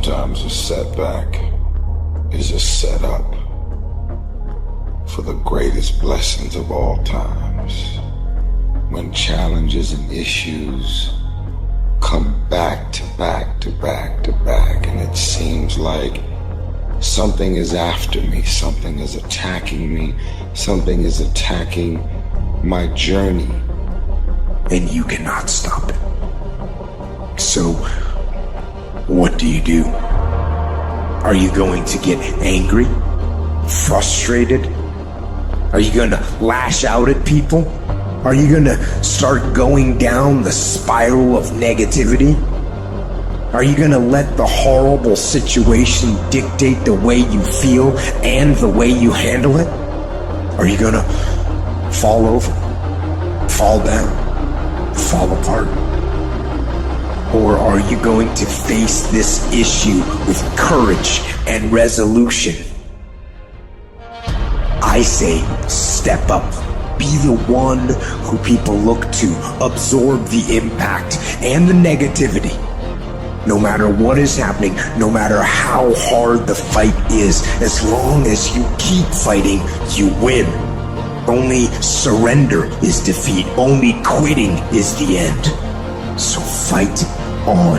Sometimes a setback is a setup for the greatest blessings of all times. When challenges and issues come back to back to back to back, and it seems like something is after me, something is attacking me, something is attacking my journey. And you cannot stop it. So, what do? Are you going to get angry? Frustrated? Are you going to lash out at people? Are you going to start going down the spiral of negativity? Are you going to let the horrible situation dictate the way you feel and the way you handle it? Are you going to fall over, fall down, fall apart? Or are you going to face this issue with courage and resolution? I say, step up. Be the one who people look to. Absorb the impact and the negativity. No matter what is happening, no matter how hard the fight is, as long as you keep fighting, you win. Only surrender is defeat. Only quitting is the end. So fight on.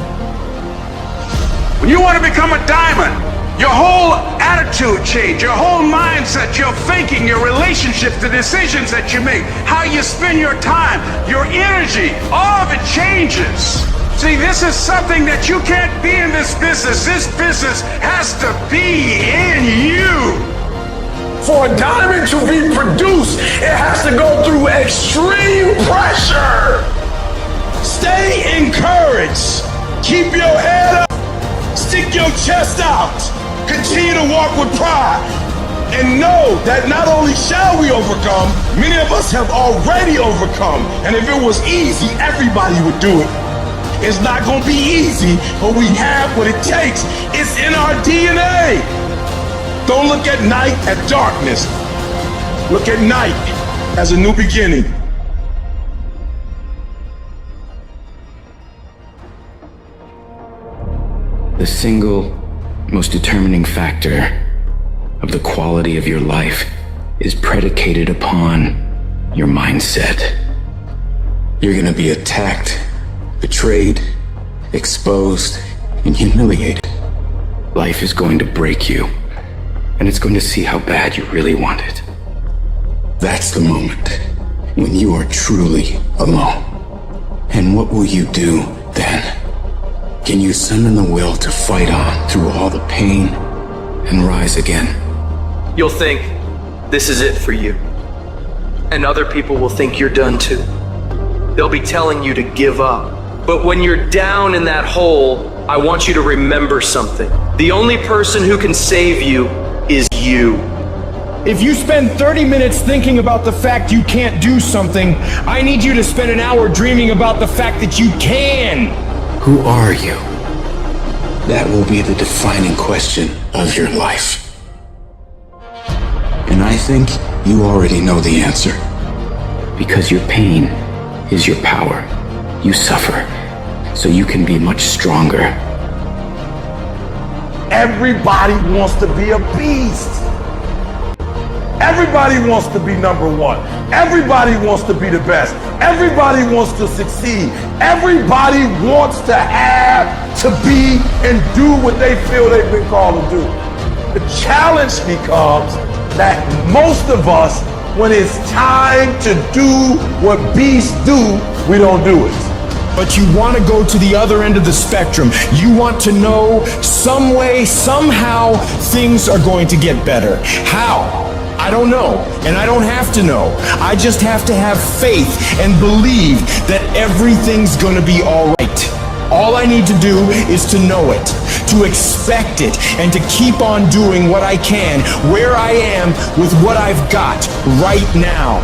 When you want to become a diamond, your whole attitude change, your whole mindset, your thinking, your relationship, the decisions that you make, how you spend your time, your energy, all of it changes. See, this is something that you can't be in this business. This business has to be in you. For a diamond to be produced, it has to go through extreme pressure. Stay encouraged. Keep your head up. Stick your chest out. Continue to walk with pride. And know that not only shall we overcome, many of us have already overcome. And if it was easy, everybody would do it. It's not going to be easy, but we have what it takes. It's in our DNA. Don't look at night as darkness. Look at night as a new beginning. The single most determining factor of the quality of your life is predicated upon your mindset. You're gonna be attacked, betrayed, exposed, and humiliated. Life is going to break you, and it's going to see how bad you really want it. That's the moment when you are truly alone. And what will you do then? Can you summon the will to fight on through all the pain and rise again? You'll think this is it for you. And other people will think you're done too. They'll be telling you to give up. But when you're down in that hole, I want you to remember something. The only person who can save you is you. If you spend 30 minutes thinking about the fact you can't do something, I need you to spend an hour dreaming about the fact that you can. Who are you? That will be the defining question of your life. And I think you already know the answer. Because your pain is your power. You suffer, so you can be much stronger. Everybody wants to be a beast. Everybody wants to be number one. Everybody wants to be the best. Everybody wants to succeed. Everybody wants to have, to be, and do what they feel they've been called to do. The challenge becomes that most of us, when it's time to do what beasts do, we don't do it. But you want to go to the other end of the spectrum. You want to know some way, somehow, things are going to get better. How? I don't know, and I don't have to know. I just have to have faith and believe that everything's gonna be all right. All I need to do is to know it, to expect it, and to keep on doing what I can, where I am, with what I've got right now.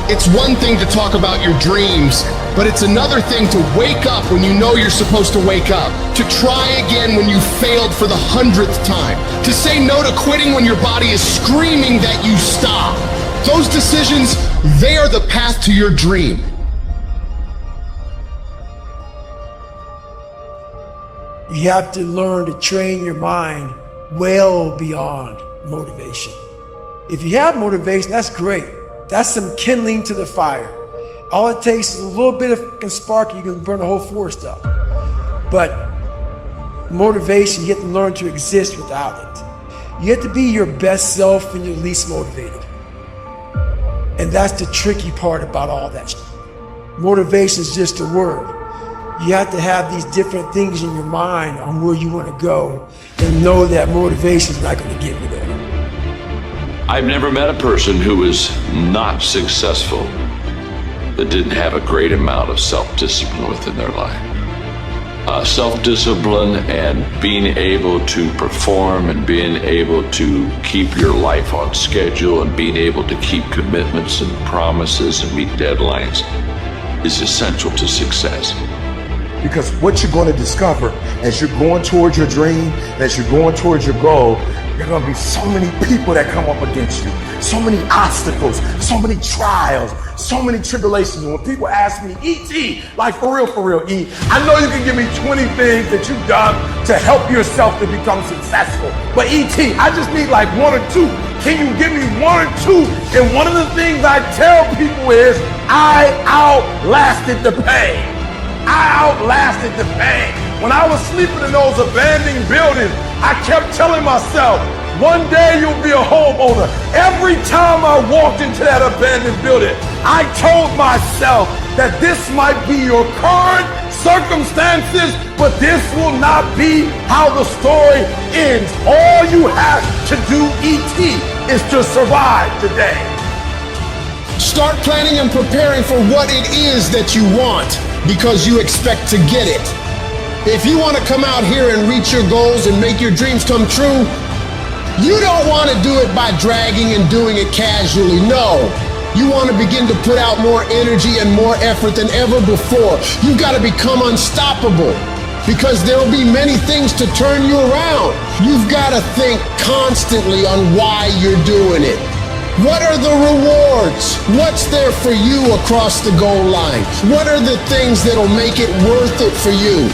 It's one thing to talk about your dreams, but it's another thing to wake up when you know you're supposed to wake up, to try again when you failed for the 100th time, to say no to quitting when your body is screaming that you stop. Those decisions, they are the path to your dream. You have to learn to train your mind well beyond motivation. If you have motivation, that's great. That's some kindling to the fire. All it takes is a little bit of spark, you can burn the whole forest up. But motivation, you have to learn to exist without it. You have to be your best self when you're least motivated. And that's the tricky part about all that. Motivation is just a word. You have to have these different things in your mind on where you want to go and know that motivation is not going to get you there. I've never met a person who was not successful that didn't have a great amount of self-discipline within their life. Self-discipline and being able to perform and being able to keep your life on schedule and being able to keep commitments and promises and meet deadlines is essential to success. Because what you're going to discover as you're going towards your dream, as you're going towards your goal, there are going to be so many people that come up against you, so many obstacles, so many trials, so many tribulations. When people ask me, E.T., like for real, E, I know you can give me 20 things that you've done to help yourself to become successful. But E.T., I just need like one or two. Can you give me one or two? And one of the things I tell people is, I outlasted the pain. I outlasted the pain. When I was sleeping in those abandoned buildings, I kept telling myself, one day you'll be a homeowner. Every time I walked into that abandoned building, I told myself that this might be your current circumstances, but this will not be how the story ends. All you have to do, E.T., is to survive today. Start planning and preparing for what it is that you want, because you expect to get it. If you want to come out here and reach your goals and make your dreams come true, you don't want to do it by dragging and doing it casually. No. You want to begin to put out more energy and more effort than ever before. You've got to become unstoppable, because there will be many things to turn you around. You've got to think constantly on why you're doing it. What are the rewards? What's there for you across the goal line? What are the things that'll make it worth it for you?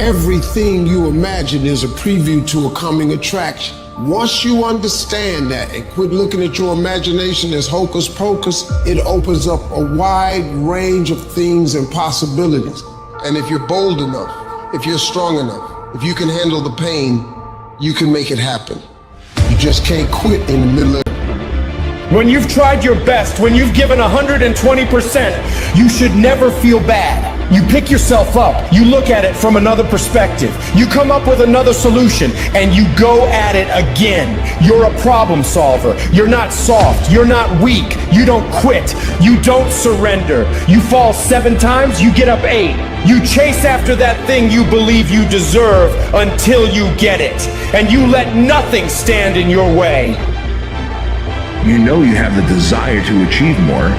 Everything you imagine is a preview to a coming attraction. Once you understand that and quit looking at your imagination as hocus pocus, it opens up a wide range of things and possibilities. And if you're bold enough, if you're strong enough, if you can handle the pain, you can make it happen. You just can't quit in the middle of it. When you've tried your best, when you've given 120%, you should never feel bad. You pick yourself up, you look at it from another perspective, you come up with another solution, and you go at it again. You're a problem solver. You're not soft. You're not weak. You don't quit. You don't surrender. You fall 7 times, you get up 8. You chase after that thing you believe you deserve until you get it, and you let nothing stand in your way. You know you have the desire to achieve more.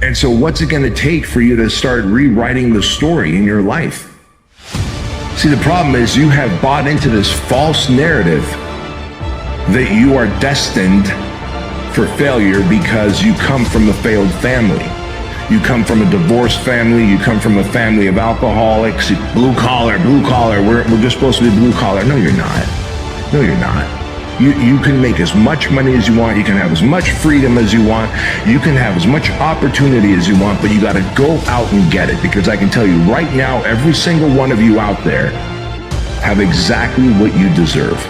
And so what's it going to take for you to start rewriting the story in your life? See, the problem is you have bought into this false narrative that you are destined for failure because you come from a failed family. You come from a divorced family. You come from a family of alcoholics. Blue collar. We're just supposed to be blue collar. No, you're not. No, you're not. You can make as much money as you want. You can have as much freedom as you want. You can have as much opportunity as you want, but you got to go out and get it, because I can tell you right now, every single one of you out there have exactly what you deserve.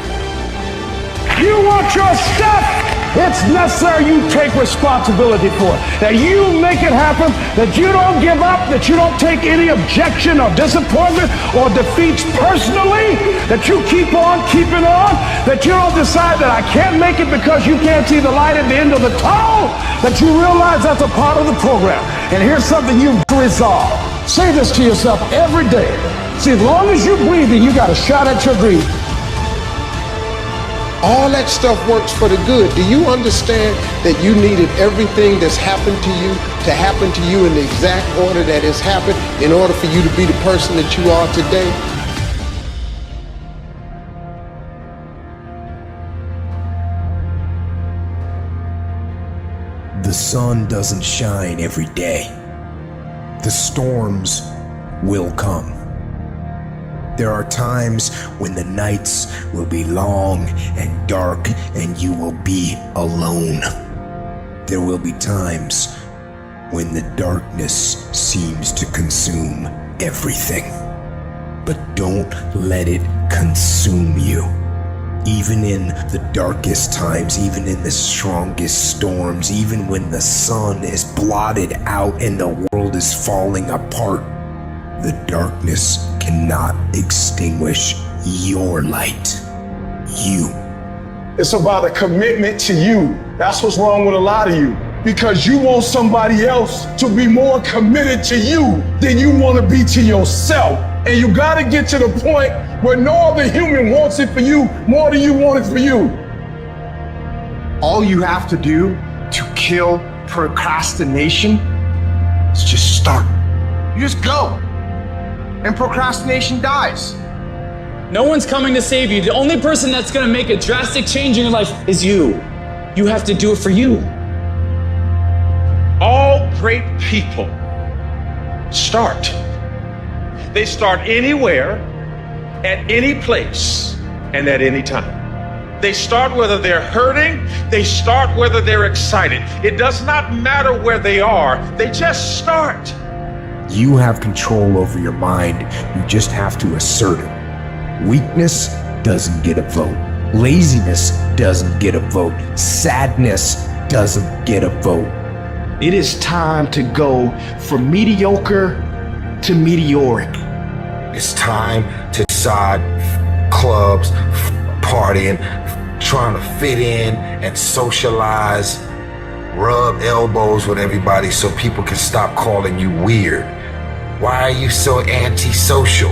You want your stuff? It's necessary you take responsibility for it. That you make it happen, that you don't give up, that you don't take any objection or disappointment or defeats personally, that you keep on keeping on, that you don't decide that I can't make it because you can't see the light at the end of the tunnel, that you realize that's a part of the program. And here's something you've resolved. Say this to yourself every day. See, as long as you're breathing, you got a shot at your dream. All that stuff works for the good. Do you understand that you needed everything that's happened to happen to you in the exact order that it's happened in order for you to be the person that you are today? The sun doesn't shine every day. the storms will come. There are times when the nights will be long and dark and you will be alone. There will be times when the darkness seems to consume everything. But don't let it consume you. Even in the darkest times, even in the strongest storms, even when the sun is blotted out and the world is falling apart, the darkness cannot extinguish your light. You. It's about a commitment to you. That's what's wrong with a lot of you. Because you want somebody else to be more committed to you than you want to be to yourself. And you got to get to the point where no other human wants it for you more than you want it for you. All you have to do to kill procrastination is just start. You just go. And procrastination dies. No one's coming to save you. The only person that's going to make a drastic change in your life is you. You have to do it for you. All great people start. They start anywhere, at any place, and at any time. They start whether they're hurting, they start whether they're excited. It does not matter where they are, they just start. You have control over your mind. You just have to assert it. Weakness doesn't get a vote. Laziness doesn't get a vote. Sadness doesn't get a vote. It is time to go from mediocre to meteoric. It's time to decide clubs, partying, trying to fit in and socialize, rub elbows with everybody so people can stop calling you weird. Why are you so antisocial?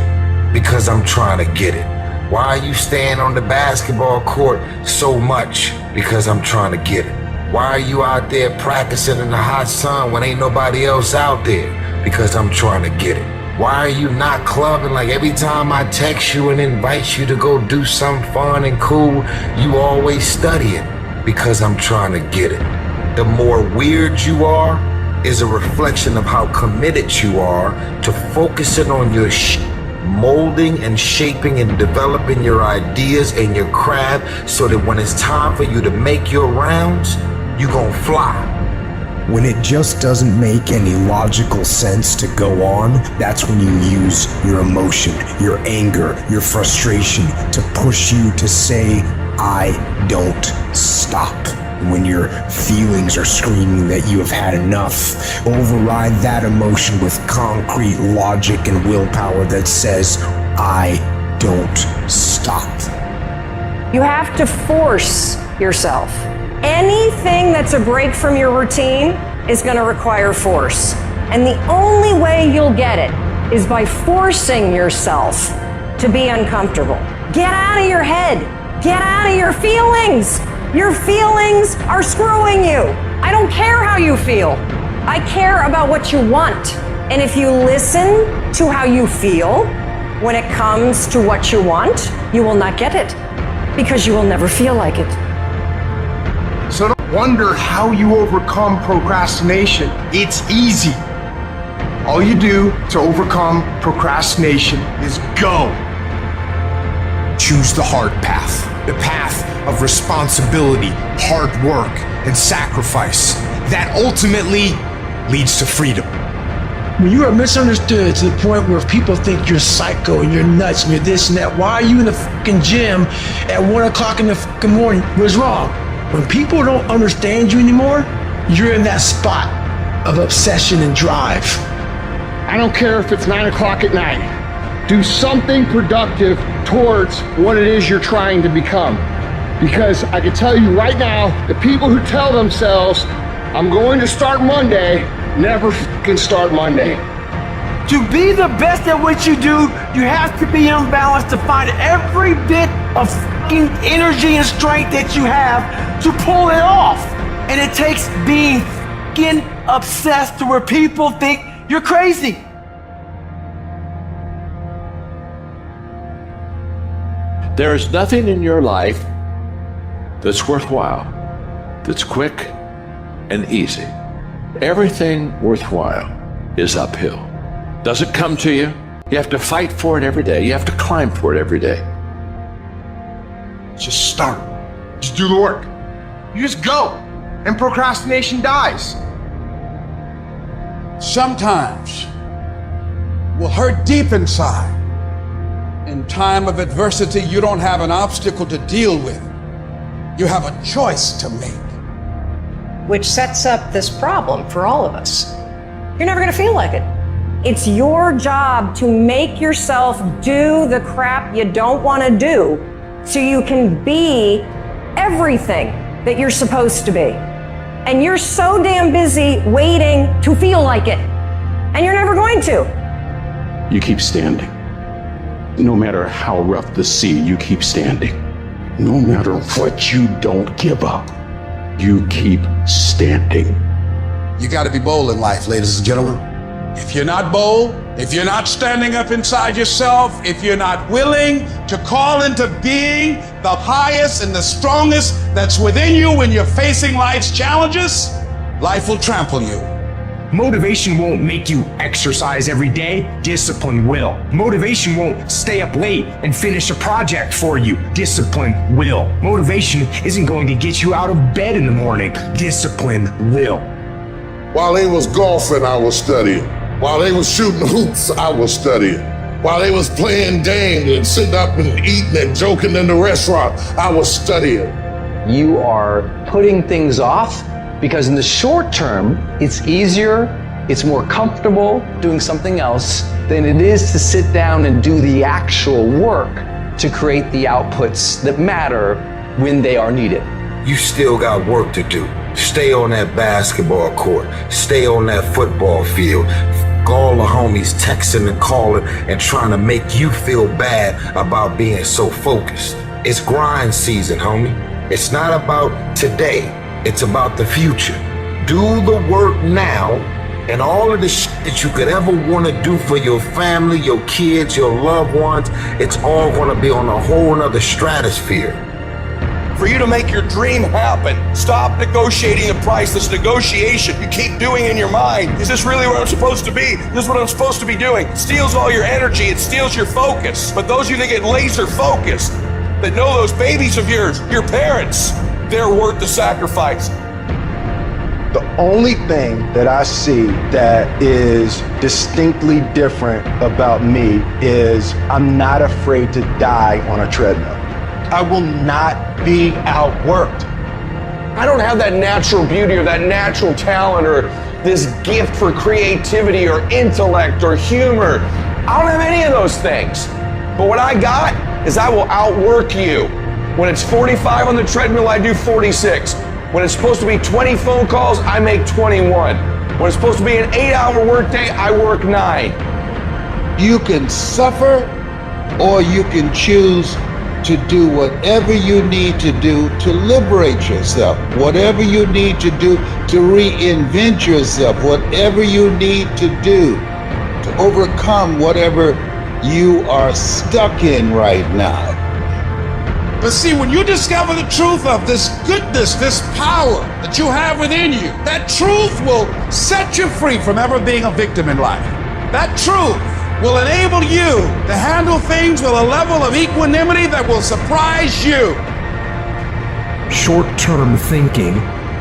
Because I'm trying to get it. Why are you staying on the basketball court so much? Because I'm trying to get it. Why are you out there practicing in the hot sun when ain't nobody else out there? Because I'm trying to get it. Why are you not clubbing? Like every time I text you and invite you to go do something fun and cool, you always studying. Because I'm trying to get it. The more weird you are is a reflection of how committed you are to focusing on your molding and shaping and developing your ideas and your craft so that when it's time for you to make your rounds, you gon' fly. When it just doesn't make any logical sense to go on, that's when you use your emotion, your anger, your frustration to push you to say, I don't stop. When your feelings are screaming that you have had enough, override that emotion with concrete logic and willpower that says, I don't stop. You have to force yourself. Anything that's a break from your routine is going to require force. And the only way you'll get it is by forcing yourself to be uncomfortable. Get out of your head. Get out of your feelings. Your feelings are screwing you. I don't care how you feel. I care about what you want. And if you listen to how you feel when it comes to what you want, you will not get it because you will never feel like it. So don't wonder how you overcome procrastination. It's easy. All you do to overcome procrastination is go. Choose the hard path, the path of responsibility, hard work, and sacrifice. That ultimately leads to freedom. When you are misunderstood to the point where people think you're psycho and you're nuts and you're this and that, why are you in the fucking gym at 1 o'clock in the fucking morning? What's wrong? When people don't understand you anymore, you're in that spot of obsession and drive. I don't care if it's 9 o'clock at night. Do something productive towards what it is you're trying to become. Because I can tell you right now, the people who tell themselves, I'm going to start Monday, never fucking start Monday. To be the best at what you do, you have to be in balance to find every bit of fucking energy and strength that you have to pull it off. And it takes being fucking obsessed to where people think you're crazy. There is nothing in your life that's worthwhile, that's quick and easy. Everything worthwhile is uphill. Doesn't come to you. You have to fight for it every day. You have to climb for it every day. Just start. Just do the work. You just go, and procrastination dies. Sometimes will hurt deep inside. In time of adversity, you don't have an obstacle to deal with. You have a choice to make. Which sets up this problem for all of us. You're never gonna feel like it. It's your job to make yourself do the crap you don't wanna do so you can be everything that you're supposed to be. And you're so damn busy waiting to feel like it. And you're never going to. You keep standing. No matter how rough the sea, you keep standing. No matter what, you don't give up. You keep standing. You got to be bold in life, ladies and gentlemen. If you're not bold, if you're not standing up inside yourself, if you're not willing to call into being the highest and the strongest that's within you when you're facing life's challenges, life will trample you. Motivation won't make you exercise every day. Discipline will. Motivation won't stay up late and finish a project for you. Discipline will. Motivation isn't going to get you out of bed in the morning. Discipline will. While they was golfing, I was studying. While they was shooting hoops, I was studying. While they was playing games and sitting up and eating and joking in the restaurant, I was studying. You are putting things off because in the short term, it's easier, it's more comfortable doing something else than it is to sit down and do the actual work to create the outputs that matter when they are needed. You still got work to do. Stay on that basketball court. Stay on that football field. All the homies texting and calling and trying to make you feel bad about being so focused. It's grind season, homie. It's not about today. It's about the future. Do the work now, and all of the shit that you could ever want to do for your family, your kids, your loved ones, it's all going to be on a whole nother stratosphere. For you to make your dream happen, stop negotiating a priceless negotiation you keep doing in your mind. Is this really where I'm supposed to be? Is this what I'm supposed to be doing? It steals all your energy, it steals your focus. But those of you that get laser focused, that know those babies of yours, your parents, they're worth the sacrifice. The only thing that I see that is distinctly different about me is I'm not afraid to die on a treadmill. I will not be outworked. I don't have that natural beauty or that natural talent or this gift for creativity or intellect or humor. I don't have any of those things. But what I got is I will outwork you. When it's 45 on the treadmill, I do 46. When it's supposed to be 20 phone calls, I make 21. When it's supposed to be an 8-hour workday, I work 9. You can suffer, or you can choose to do whatever you need to do to liberate yourself, whatever you need to do to reinvent yourself, whatever you need to do to overcome whatever you are stuck in right now. But see, when you discover the truth of this goodness, this power that you have within you, that truth will set you free from ever being a victim in life. That truth will enable you to handle things with a level of equanimity that will surprise you. Short-term thinking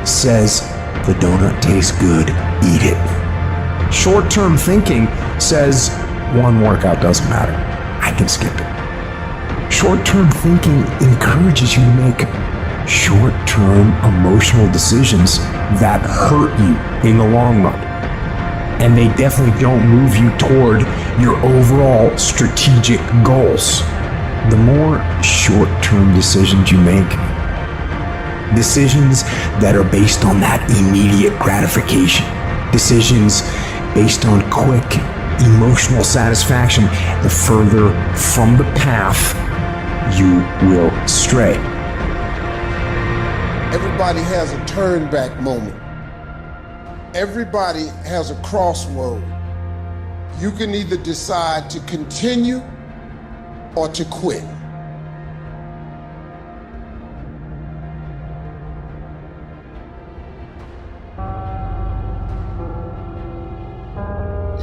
says the donut tastes good, eat it. Short-term thinking says one workout doesn't matter, I can skip it. Short-term thinking encourages you to make short-term emotional decisions that hurt you in the long run. And they definitely don't move you toward your overall strategic goals. The more short-term decisions you make, decisions that are based on that immediate gratification, decisions based on quick emotional satisfaction, the further from the path you will stray. Everybody has a turn back moment. Everybody has a crossroad. You can either decide to continue or to quit.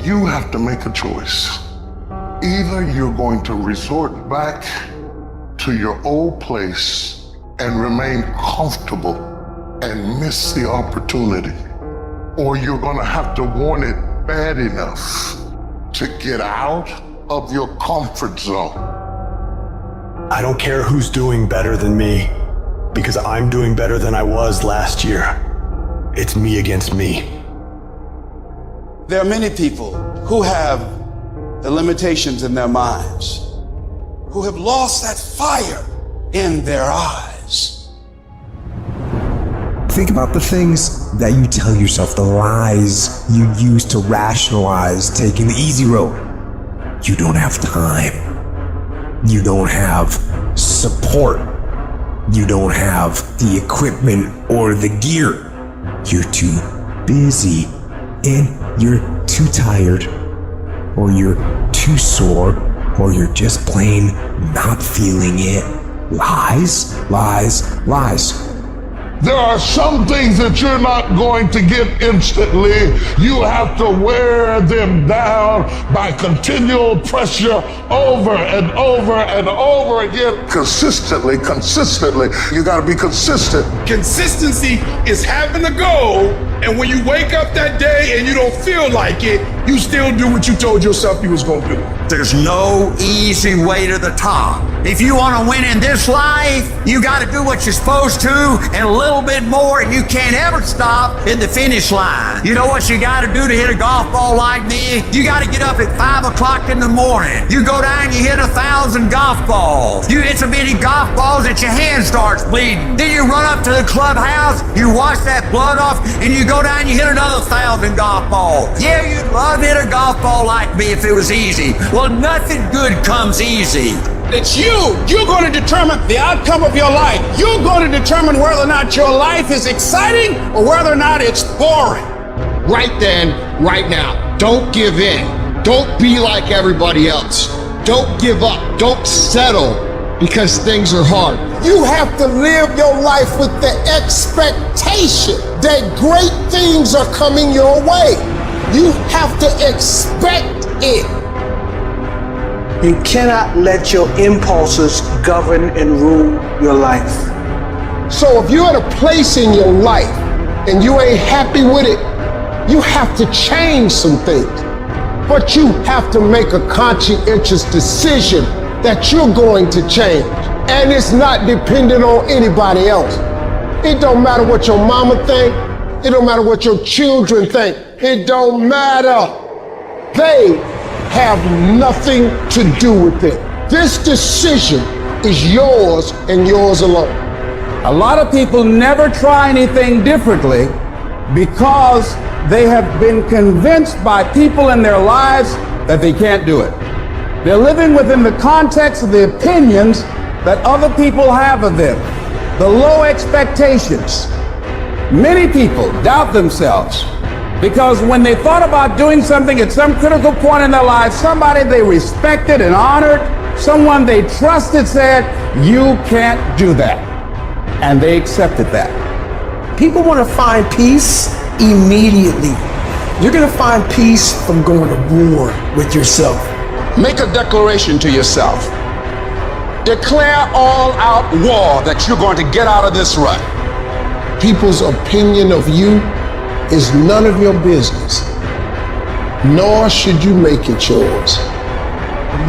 You have to make a choice. Either you're going to resort back to your old place and remain comfortable and miss the opportunity, or you're going to have to want it bad enough to get out of your comfort zone. I don't care who's doing better than me, because I'm doing better than I was last year. It's me against me. There are many people who have the limitations in their minds, who have lost that fire in their eyes. Think about the things that you tell yourself, the lies you use to rationalize taking the easy road. You don't have time. You don't have support. You don't have the equipment or the gear. You're too busy, and you're too tired, or you're too sore, or you're just plain not feeling it. Lies, lies, lies. There are some things that you're not going to get instantly. You have to wear them down by continual pressure over and over and over again. Consistently. You gotta be consistent. Consistency is having a goal, and when you wake up that day and you don't feel like it, you still do what you told yourself you was gonna do. There's no easy way to the top. If you want to win in this life, you got to do what you're supposed to and a little bit more, and you can't ever stop in the finish line. You know what you got to do to hit a golf ball like me? You got to get up at 5 o'clock in the morning. You go down, you hit 1,000 golf balls. You hit so many golf balls that your hand starts bleeding. Then you run up to the clubhouse, you wash that blood off, and you go down, you hit another 1,000 golf balls. Yeah, you'd love to hit a golf ball like me if it was easy. Well, nothing good comes easy. It's you. You're going to determine the outcome of your life. You're going to determine whether or not your life is exciting or whether or not it's boring. Right then, right now. Don't give in. Don't be like everybody else. Don't give up. Don't settle because things are hard. You have to live your life with the expectation that great things are coming your way. You have to expect it. You cannot let your impulses govern and rule your life. So if you're at a place in your life and you ain't happy with it, you have to change some things. But you have to make a conscientious decision that you're going to change. And it's not dependent on anybody else. It don't matter what your mama think. It don't matter what your children think. It don't matter. They have nothing to do with it. This decision is yours and yours alone. A lot of people never try anything differently because they have been convinced by people in their lives that they can't do it. They're living within the context of the opinions that other people have of them, the low expectations. Many people doubt themselves because when they thought about doing something at some critical point in their lives, somebody they respected and honored, someone they trusted said, "You can't do that." And they accepted that. People want to find peace immediately. You're going to find peace from going to war with yourself. Make a declaration to yourself. Declare all-out war that you're going to get out of this rut. People's opinion of you is none of your business, nor should you make it yours.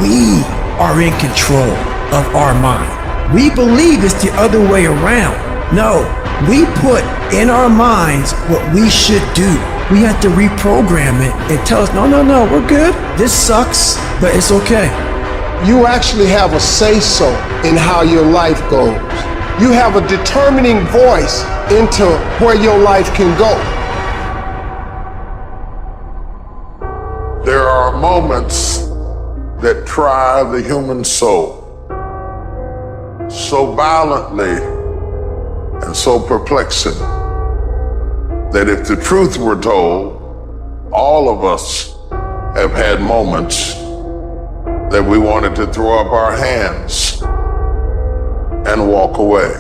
We are in control of our mind. We believe it's the other way around. No, we put in our minds what we should do. We have to reprogram it and tell us, no, we're good. This sucks, but it's okay. You actually have a say-so in how your life goes. You have a determining voice into where your life can go. There are moments that try the human soul so violently and so perplexing that if the truth were told, all of us have had moments that we wanted to throw up our hands and walk away.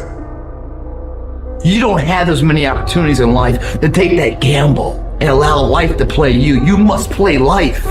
You don't have as many opportunities in life to take that gamble. and allow life to play you. You must play life.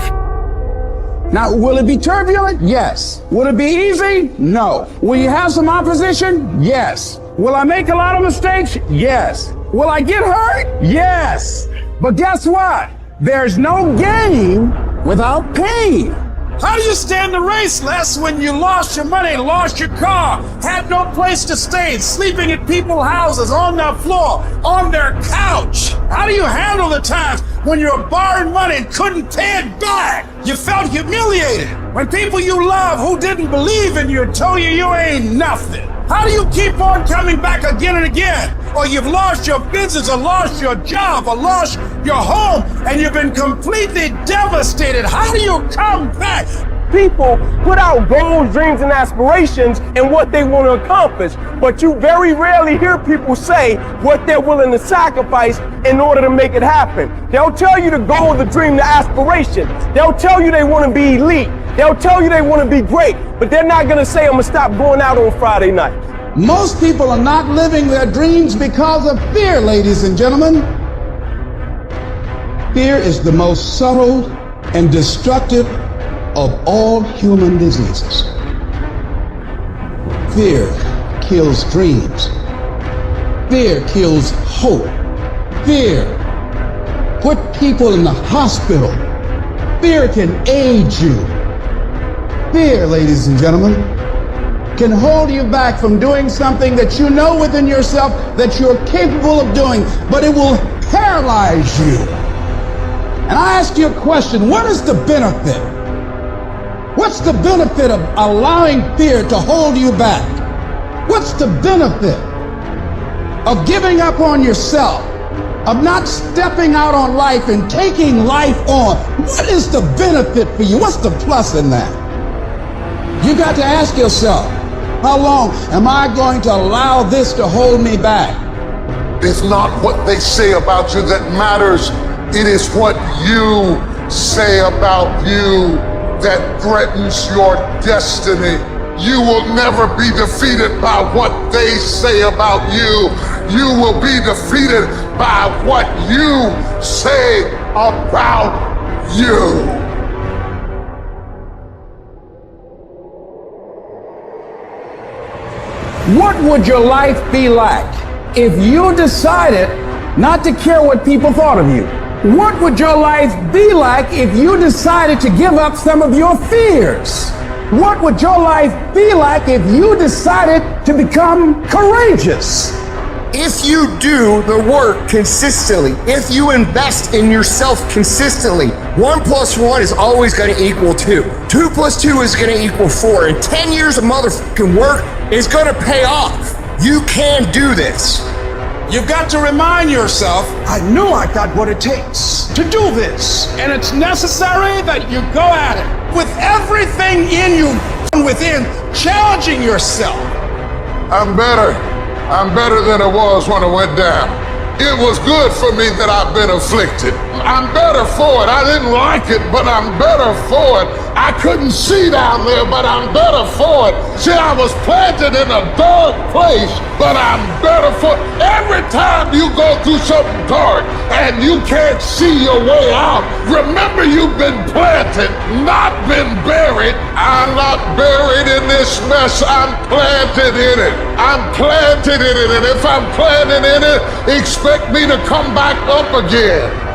Now, will it be turbulent? Yes. Will it be easy? No. Will you have some opposition? Yes. Will I make a lot of mistakes? Yes. Will I get hurt? Yes. But guess what? There's no gain without pain. How do you stand the race, Les, when you lost your money, lost your car, had no place to stay, sleeping at people's houses, on their floor, on their couch? How do you handle the times when you're borrowing money and couldn't pay it back? You felt humiliated when people you love who didn't believe in you told you ain't nothing. How do you keep on coming back again and again? Or you've lost your business, or lost your job, or lost your home, and you've been completely devastated. How do you come back? People put out goals, dreams, and aspirations and what they want to accomplish, but you very rarely hear people say what they're willing to sacrifice in order to make it happen. They'll tell you the goal, the dream, the aspiration. They'll tell you they want to be elite. They'll tell you they want to be great, but they're not going to say, I'm going to stop going out on Friday night. Most people are not living their dreams because of fear, ladies and gentlemen. Fear is the most subtle and destructive of all human diseases. Fear kills dreams. Fear kills hope. Fear put people in the hospital. Fear can aid you. Fear, ladies and gentlemen, can hold you back from doing something that you know within yourself that you're capable of doing, but it will paralyze you. And I ask you a question, what is the benefit? What's the benefit of allowing fear to hold you back? What's the benefit of giving up on yourself, of not stepping out on life and taking life on? What is the benefit for you? What's the plus in that? You got to ask yourself, how long am I going to allow this to hold me back? It's not what they say about you that matters. It is what you say about you that threatens your destiny. You will never be defeated by what they say about you. You will be defeated by what you say about you. What would your life be like if you decided not to care what people thought of you? What would your life be like if you decided to give up some of your fears? What would your life be like if you decided to become courageous? If you do the work consistently, if you invest in yourself consistently, 1 + 1 is always going to equal 2. 2 + 2 is going to equal 4. And 10 years of motherfucking work is going to pay off. You can do this. You've got to remind yourself, I know I got what it takes to do this. And it's necessary that you go at it with everything in you within, challenging yourself. I'm better. I'm better than I was when I went down. It was good for me that I've been afflicted. I'm better for it. I didn't like it, but I'm better for it. I couldn't see down there, but I'm better for it. See, I was planted in a dark place, but I'm better for it. Every time you go through something dark and you can't see your way out, remember you've been planted, not been buried. I'm not buried in this mess. I'm planted in it. I'm planted in it. And if I'm planted in it, expect me to come back up again.